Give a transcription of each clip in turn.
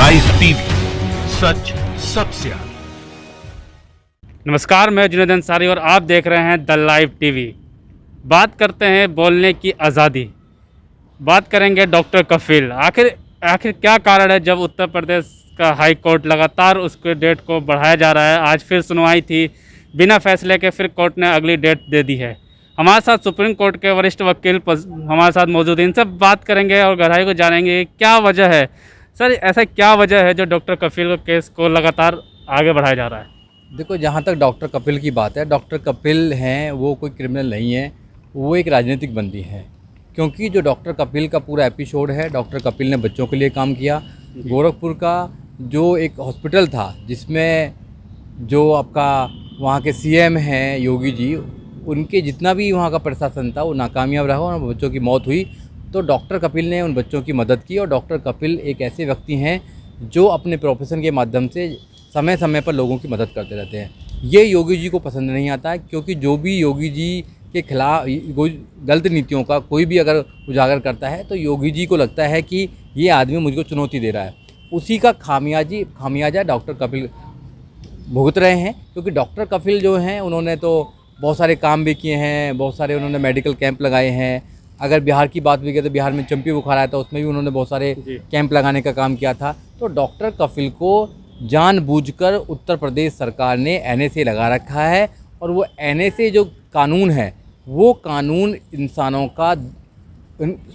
Live TV, सच सबसे आगे। नमस्कार, मैं जुनैद अंसारी और आप देख रहे हैं द लाइव टीवी। बात करते हैं बोलने की आज़ादी, बात करेंगे डॉक्टर कफील। आखिर क्या कारण है जब उत्तर प्रदेश का हाई कोर्ट लगातार उसके डेट को बढ़ाया जा रहा है। आज फिर सुनवाई थी, बिना फैसले के फिर कोर्ट ने अगली डेट दे दी है। हमारे साथ सुप्रीम कोर्ट के वरिष्ठ वकील हमारे साथ मौजूद हैं, इनसे बात करेंगे और गहराई को जानेंगे क्या वजह है। सर, ऐसा क्या वजह है जो डॉक्टर कफील केस को लगातार आगे बढ़ाया जा रहा है? देखो, जहाँ तक डॉक्टर कपिल की बात है, डॉक्टर कपिल हैं वो कोई क्रिमिनल नहीं है, वो एक राजनीतिक बंदी है। क्योंकि जो डॉक्टर कपिल का पूरा एपिसोड है, डॉक्टर कपिल ने बच्चों के लिए काम किया। गोरखपुर का जो एक हॉस्पिटल था जिसमें जो आपका वहाँ के सीएम हैं योगी जी, उनके जितना भी वहाँ का प्रशासन था वो नाकामयाब रहा और बच्चों की मौत हुई। तो डॉक्टर कपिल ने उन बच्चों की मदद की। और डॉक्टर कपिल एक ऐसे व्यक्ति हैं जो अपने प्रोफेशन के माध्यम से समय समय पर लोगों की मदद करते रहते हैं। ये योगी जी को पसंद नहीं आता है, क्योंकि जो भी योगी जी के खिलाफ गलत नीतियों का कोई भी अगर उजागर करता है तो योगी जी को लगता है कि ये आदमी मुझको चुनौती दे रहा है। उसी का खामियाजा डॉक्टर कपिल भुगत रहे हैं। क्योंकि डॉक्टर कपिल जो हैं उन्होंने तो बहुत सारे काम भी किए हैं, बहुत सारे उन्होंने मेडिकल कैंप लगाए हैं। अगर बिहार की बात भी करें तो बिहार में चंपी बुखार आया था, उसमें भी उन्होंने बहुत सारे कैंप लगाने का काम किया था। तो डॉक्टर कपिल को जानबूझकर उत्तर प्रदेश सरकार ने एनएसए लगा रखा है। और वो एनएसए जो कानून है, वो कानून इंसानों का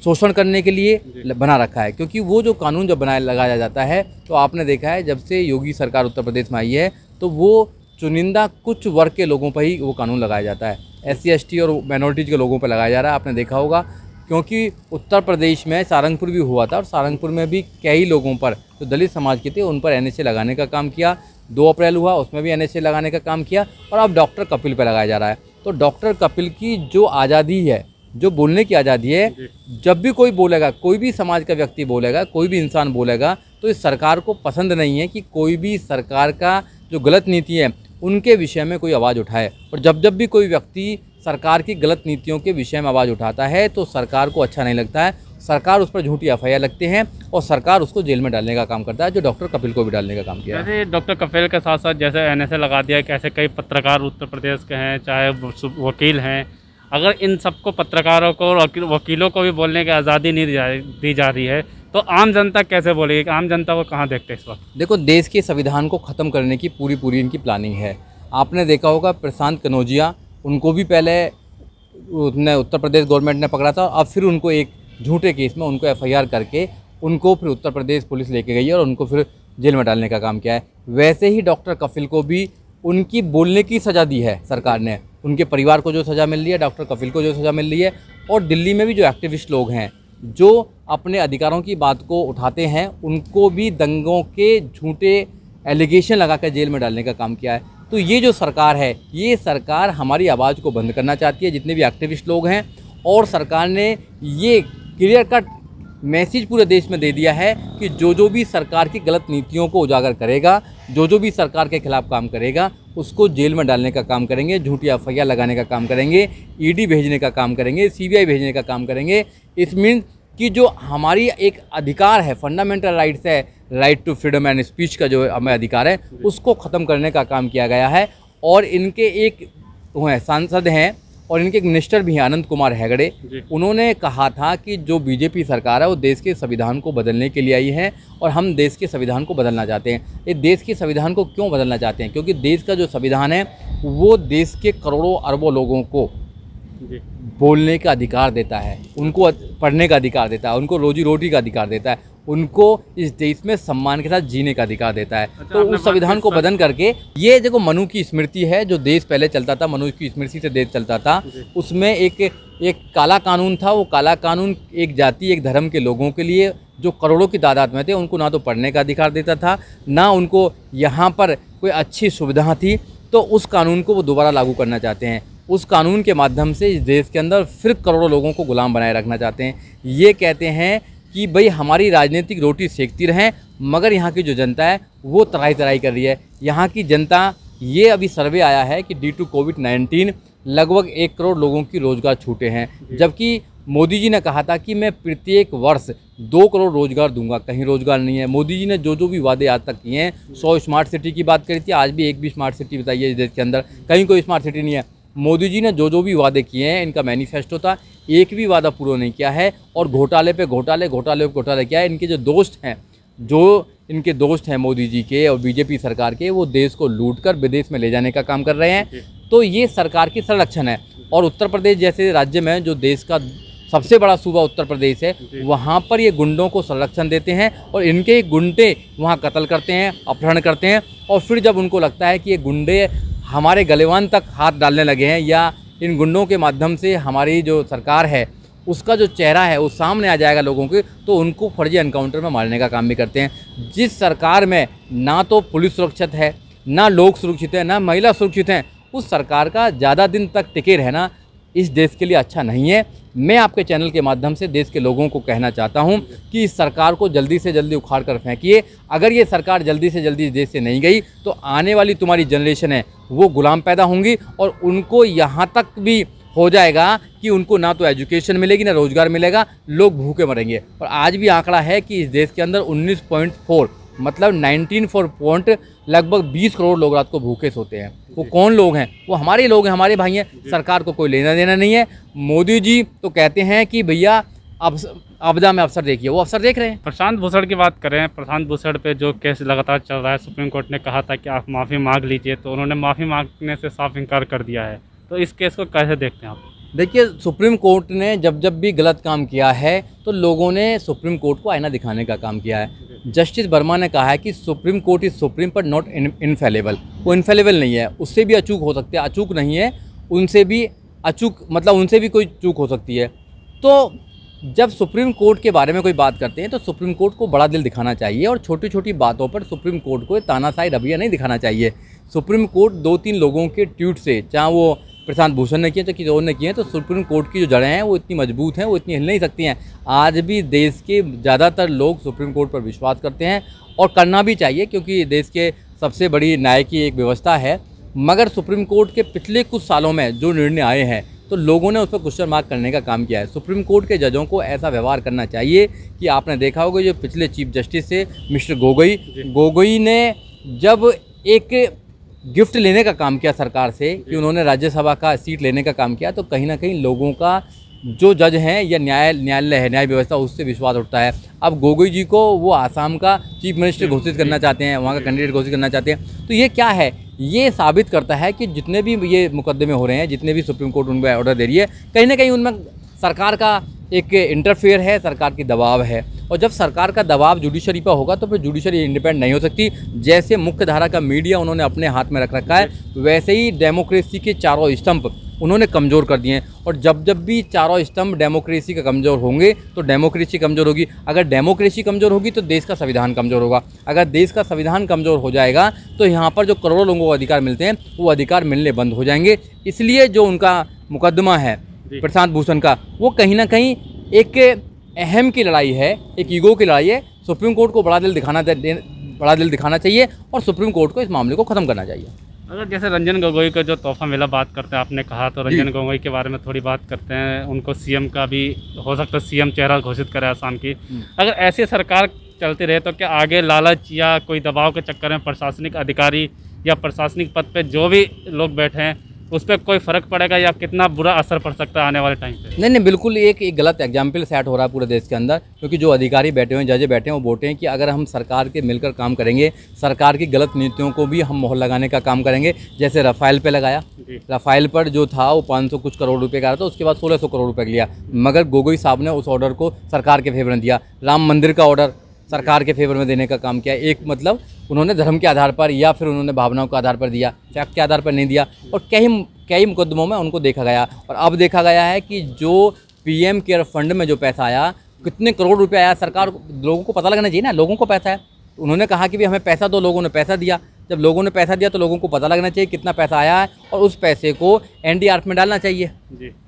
शोषण करने के लिए बना रखा है। क्योंकि वो जो कानून जब लगाया जाता है, तो आपने देखा है जब से योगी सरकार उत्तर प्रदेश में आई है तो वो चुनिंदा कुछ वर्ग के लोगों पर ही वो कानून लगाया जाता है। SC ST और माइनॉरिटीज़ के लोगों पर लगाया जा रहा है, आपने देखा होगा। क्योंकि उत्तर प्रदेश में सारंगपुर भी हुआ था और सारंगपुर में भी कई लोगों पर जो दलित समाज के थे उन पर एनएसए लगाने का काम किया। 2 अप्रैल हुआ, उसमें भी एनएसए लगाने का काम किया और अब डॉक्टर कपिल पर लगाया जा रहा है। तो डॉक्टर कपिल की जो आज़ादी है, जो बोलने की आज़ादी है, जब भी कोई बोलेगा, कोई भी समाज का व्यक्ति बोलेगा, कोई भी इंसान बोलेगा, तो इस सरकार को पसंद नहीं है कि कोई भी सरकार का जो गलत नीति है उनके विषय में कोई आवाज़ उठाए। और जब भी कोई व्यक्ति सरकार की गलत नीतियों के विषय में आवाज़ उठाता है तो सरकार को अच्छा नहीं लगता है। सरकार उस पर झूठी FIR लगते हैं और सरकार उसको जेल में डालने का काम करता है, जो डॉक्टर कपिल को भी डालने का काम किया है। जैसे डॉक्टर कपिल के साथ साथ जैसे एनएसए लगा दिया है, कैसे कई पत्रकार उत्तर प्रदेश के हैं, चाहे वकील हैं, अगर इन सबको पत्रकारों को और वकीलों को भी बोलने की आज़ादी नहीं दी जा रही है तो आम जनता कैसे बोलेगी? आम जनता को कहाँ देखते हैं इस वक्त? देखो, देश के संविधान को ख़त्म करने की पूरी इनकी प्लानिंग है। आपने देखा होगा प्रशांत कनौजिया, उनको भी पहले उत्तर प्रदेश गवर्नमेंट ने पकड़ा था और अब फिर उनको एक झूठे केस में उनको FIR करके उनको फिर उत्तर प्रदेश पुलिस लेके गई है और उनको फिर जेल में डालने का काम किया है। वैसे ही डॉक्टर कपिल को भी उनकी बोलने की सज़ा दी है सरकार ने। उनके परिवार को जो सज़ा मिल रही है, डॉक्टर कपिल को जो सज़ा मिल रही है। और दिल्ली में भी जो एक्टिविस्ट लोग हैं जो अपने अधिकारों की बात को उठाते हैं, उनको भी दंगों के झूठे एलिगेशन लगाकर जेल में डालने का काम किया है। तो ये जो सरकार है, ये सरकार हमारी आवाज़ को बंद करना चाहती है, जितने भी एक्टिविस्ट लोग हैं। और सरकार ने ये क्लियर कट मैसेज पूरे देश में दे दिया है कि जो भी सरकार की गलत नीतियों को उजागर करेगा, जो भी सरकार के खिलाफ काम करेगा, उसको जेल में डालने का काम करेंगे, झूठी FIR लगाने का काम करेंगे, ED भेजने का काम करेंगे, CBI भेजने का काम करेंगे। इस मीन्स कि जो हमारी एक अधिकार है, फंडामेंटल राइट्स है, right to freedom and speech का जो हमें अधिकार है, उसको ख़त्म करने का काम किया गया है। और इनके एक सांसद हैं और इनके एक मिनिस्टर भी हैं, आनंद कुमार हेगड़े। उन्होंने कहा था कि जो बीजेपी सरकार है वो देश के संविधान को बदलने के लिए आई है और हम देश के संविधान को बदलना चाहते हैं। ये देश के संविधान को क्यों बदलना चाहते हैं? क्योंकि देश का जो संविधान है वो देश के करोड़ों अरबों लोगों को बोलने का अधिकार देता है, उनको पढ़ने का अधिकार देता है, उनको रोजी रोटी का अधिकार देता है, उनको इस देश में सम्मान के साथ जीने का अधिकार देता है। तो उस संविधान को बदल करके ये देखो, मनु की स्मृति है, जो देश पहले चलता था, मनु की स्मृति से देश चलता था, उसमें एक काला कानून था। वो काला कानून एक जाति, एक धर्म के लोगों के लिए जो करोड़ों की तादाद में थे, उनको ना तो पढ़ने का अधिकार देता था, ना उनको यहाँ पर कोई अच्छी सुविधा थी। तो उस कानून को वो दोबारा लागू करना चाहते हैं। उस कानून के माध्यम से इस देश के अंदर फिर करोड़ों लोगों को गुलाम बनाए रखना चाहते हैं। ये कहते हैं कि भाई हमारी राजनीतिक रोटी सेकती रहें, मगर यहाँ की जो जनता है वो तराई कर रही है। यहाँ की जनता, ये अभी सर्वे आया है कि ड्यू टू कोविड-19 लगभग 1 करोड़ लोगों की रोज़गार छूटे हैं, जबकि मोदी जी ने कहा था कि मैं प्रत्येक वर्ष 2 करोड़ रोजगार दूंगा, कहीं रोजगार नहीं है। मोदी जी ने जो जो भी वादे आज तक किए हैं, 100 स्मार्ट सिटी की बात करी थी, आज भी एक भी स्मार्ट सिटी बताइए इस देश के अंदर, कहीं कोई स्मार्ट सिटी नहीं है। मोदी जी ने जो जो भी वादे किए हैं, इनका मैनिफेस्टो था, एक भी वादा पूरा नहीं किया है। और घोटाले पे घोटाले, घोटाले पे घोटाले किया है। इनके जो दोस्त हैं, जो इनके दोस्त हैं मोदी जी के और बीजेपी सरकार के, वो देश को लूट कर विदेश में ले जाने का काम कर रहे हैं। तो ये सरकार की संरक्षण है। और उत्तर प्रदेश जैसे राज्य में, जो देश का सबसे बड़ा सूबा उत्तर प्रदेश है, वहाँ पर ये गुंडों को संरक्षण देते हैं और इनके गुंडे वहाँ कत्ल करते हैं, अपहरण करते हैं। और फिर जब उनको लगता है कि ये गुंडे हमारे गलेवान तक हाथ डालने लगे हैं या इन गुंडों के माध्यम से हमारी जो सरकार है उसका जो चेहरा है वो सामने आ जाएगा लोगों के, तो उनको फर्जी एनकाउंटर में मारने का काम भी करते हैं। जिस सरकार में ना तो पुलिस सुरक्षित है, ना लोग सुरक्षित हैं, ना महिला सुरक्षित हैं, उस सरकार का ज़्यादा दिन तक टिके रहना इस देश के लिए अच्छा नहीं है। मैं आपके चैनल के माध्यम से देश के लोगों को कहना चाहता हूं कि इस सरकार को जल्दी से जल्दी उखाड़ कर फेंकिए। अगर ये सरकार जल्दी से जल्दी इस देश से नहीं गई तो आने वाली तुम्हारी जनरेशन है वो गुलाम पैदा होंगी और उनको यहाँ तक भी हो जाएगा कि उनको ना तो एजुकेशन मिलेगी, ना रोज़गार मिलेगा, लोग भूखे मरेंगे। और आज भी आंकड़ा है कि इस देश के अंदर 19.4 मतलब 19 पॉइंट लगभग 20 करोड़ लोग रात को भूखे सोते हैं। वो कौन लोग हैं? वो हमारे लोग हैं, हमारे भाई हैं। सरकार को कोई लेना देना नहीं है। मोदी जी तो कहते हैं कि भैया अब आपदा में अवसर देखिए, वो अवसर देख रहे हैं। प्रशांत भूषण की बात करें, प्रशांत भूषण पे जो केस लगातार चल रहा है, सुप्रीम कोर्ट ने कहा था कि आप माफ़ी मांग लीजिए, तो उन्होंने माफ़ी मांगने से साफ इनकार कर दिया है। तो इस केस को कैसे देखते हैं आप? देखिए, सुप्रीम कोर्ट ने जब जब भी गलत काम किया है तो लोगों ने सुप्रीम कोर्ट को आईना दिखाने का काम किया है। जस्टिस वर्मा ने कहा है कि सुप्रीम कोर्ट इज़ सुप्रीम पर नॉट इनफेलेबल। वो इनफेलेबल नहीं है, उससे भी अचूक हो सकते हैं, अचूक नहीं है, उनसे भी अचूक मतलब उनसे भी कोई चूक हो सकती है। तो जब सुप्रीम कोर्ट के बारे में कोई बात करते हैं तो सुप्रीम कोर्ट को बड़ा दिल दिखाना चाहिए और छोटी छोटी बातों पर सुप्रीम कोर्ट को तानाशाही रवैया नहीं दिखाना चाहिए। सुप्रीम कोर्ट 2-3 लोगों के ट्वीट से, चाहे वो प्रशांत भूषण ने किए, चाहे किसी और ने किए, तो सुप्रीम कोर्ट की जो जड़ें हैं वो इतनी मजबूत हैं, वो इतनी हिल नहीं सकती हैं। आज भी देश के ज़्यादातर लोग सुप्रीम कोर्ट पर विश्वास करते हैं और करना भी चाहिए, क्योंकि देश के सबसे बड़ी न्याय की एक व्यवस्था है। मगर सुप्रीम कोर्ट के पिछले कुछ सालों में जो निर्णय आए हैं तो लोगों ने उस पर क्वेश्चन मार्क करने का काम किया है। सुप्रीम कोर्ट के जजों को ऐसा व्यवहार करना चाहिए कि आपने देखा होगा जो पिछले चीफ जस्टिस से मिस्टर गोगोई ने जब एक गिफ्ट लेने का काम किया सरकार से कि उन्होंने राज्यसभा का सीट लेने का काम किया, तो कहीं ना कहीं लोगों का जो जज हैं या न्यायालय है, न्याय व्यवस्था, उससे विश्वास उठता है। अब गोगोई जी को वो आसाम का चीफ मिनिस्टर घोषित करना चाहते हैं, वहाँ का कैंडिडेट घोषित करना चाहते हैं। तो ये क्या है? ये साबित करता है कि जितने भी ये मुकदमे हो रहे हैं, जितने भी सुप्रीम कोर्ट उनको ऑर्डर दे रही है, कहीं ना कहीं उनमें सरकार का एक इंटरफेयर है, सरकार की दबाव है। और जब सरकार का दबाव जुडिशरी पर होगा तो फिर जुडिशरी इंडिपेंडेंट नहीं हो सकती। जैसे मुख्य धारा का मीडिया उन्होंने अपने हाथ में रख रखा है, वैसे ही डेमोक्रेसी के चारों स्तंभ उन्होंने कमज़ोर कर दिए हैं। और जब जब भी चारों स्तंभ डेमोक्रेसी का कमज़ोर होंगे तो डेमोक्रेसी कमज़ोर होगी। अगर डेमोक्रेसी कमज़ोर होगी तो देश का संविधान कमज़ोर होगा। अगर देश का संविधान कमज़ोर हो जाएगा तो यहाँ पर जो करोड़ों लोगों को अधिकार मिलते हैं वो अधिकार मिलने बंद हो जाएंगे। इसलिए जो उनका मुकदमा है प्रशांत भूषण का, वो कहीं ना कहीं एक अहम की लड़ाई है, एक ईगो की लड़ाई है। सुप्रीम कोर्ट को बड़ा दिल दिखाना चाहिए और सुप्रीम कोर्ट को इस मामले को ख़त्म करना चाहिए। अगर जैसे रंजन गोगोई का जो तोहफा मिला बात करते हैं, आपने कहा, तो रंजन गोगोई के बारे में थोड़ी बात करते हैं। उनको सीएम का भी हो सकता है सीएम चेहरा घोषित करे आसाम की। अगर ऐसी सरकार चलती रहे तो क्या आगे लालच या कोई दबाव के चक्कर में प्रशासनिक अधिकारी या प्रशासनिक पद पे जो भी लोग बैठे हैं उस पर कोई फ़र्क पड़ेगा या कितना बुरा असर पड़ सकता है आने वाले टाइम पे? नहीं, बिल्कुल एक गलत एग्जाम्पल सेट हो रहा है पूरे देश के अंदर, क्योंकि जो अधिकारी बैठे हुए हैं, जज बैठे हैं, वो बोलते हैं कि अगर हम सरकार के मिलकर काम करेंगे, सरकार की गलत नीतियों को भी हम मोहर लगाने का काम करेंगे। जैसे राफेल पे लगाया, राफेल पर जो था वो 500 कुछ करोड़ रुपये का था, उसके बाद 1600 करोड़ रुपये लिया। मगर गोगोई साहब ने उस ऑर्डर को सरकार के फेवर में दिया। राम मंदिर का ऑर्डर सरकार के फेवर में देने का काम किया। एक मतलब उन्होंने धर्म के आधार पर या फिर उन्होंने भावनाओं के आधार पर दिया, फैक्ट के आधार पर नहीं दिया। और कई मुकदमों में उनको देखा गया और अब देखा गया है कि जो पीएम केयर फंड में जो पैसा आया, कितने करोड़ रुपए आया, सरकार लोगों को पता लगना चाहिए ना, लोगों को पैसा है। उन्होंने कहा कि भी हमें पैसा दो, लोगों ने पैसा दिया। जब लोगों ने पैसा दिया तो लोगों को पता लगना चाहिए कितना पैसा आया है और उस पैसे को एनडीआरएफ में डालना चाहिए।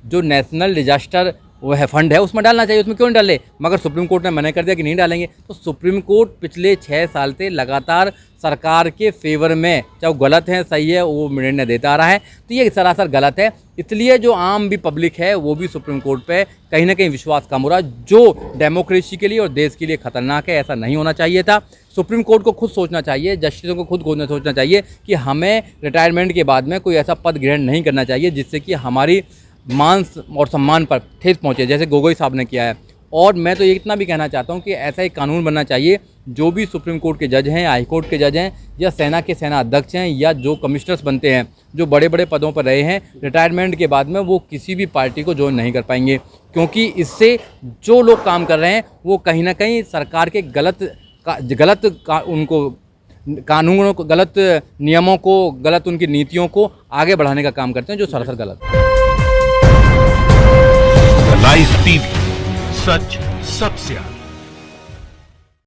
जो नेशनल डिजास्टर वो है फंड है उसमें डालना चाहिए, उसमें क्यों नहीं डाले? मगर सुप्रीम कोर्ट ने मना कर दिया कि नहीं डालेंगे। तो सुप्रीम कोर्ट पिछले 6 साल से लगातार सरकार के फेवर में, चाहे वो गलत है सही है, वो निर्णय देता आ रहा है। तो ये सरासर गलत है। इसलिए जो आम भी पब्लिक है वो भी सुप्रीम कोर्ट पे कहीं ना कहीं विश्वास कम हो रहा है, जो डेमोक्रेसी के लिए और देश के लिए खतरनाक है। ऐसा नहीं होना चाहिए था। सुप्रीम कोर्ट को खुद सोचना चाहिए, जस्टिसों को खुद सोचना चाहिए कि हमें रिटायरमेंट के बाद में कोई ऐसा पद ग्रहण नहीं करना चाहिए जिससे कि हमारी मान और सम्मान पर ठेस पहुंचे, जैसे गोगोई साहब ने किया है। और मैं तो ये इतना भी कहना चाहता हूं कि ऐसा एक कानून बनना चाहिए, जो भी सुप्रीम कोर्ट के जज हैं, हाई कोर्ट के जज हैं, या सेना के सेना अध्यक्ष हैं, या जो कमिश्नर्स बनते हैं, जो बड़े बड़े पदों पर रहे हैं, रिटायरमेंट के बाद में वो किसी भी पार्टी को ज्वाइन नहीं कर पाएंगे। क्योंकि इससे जो लोग काम कर रहे हैं वो कहीं ना कहीं सरकार के उनको कानूनों को, गलत नियमों को, गलत उनकी नीतियों को आगे बढ़ाने का काम करते हैं, जो सरासर गलत है। लाइव टीवी, सच सबसे आगे।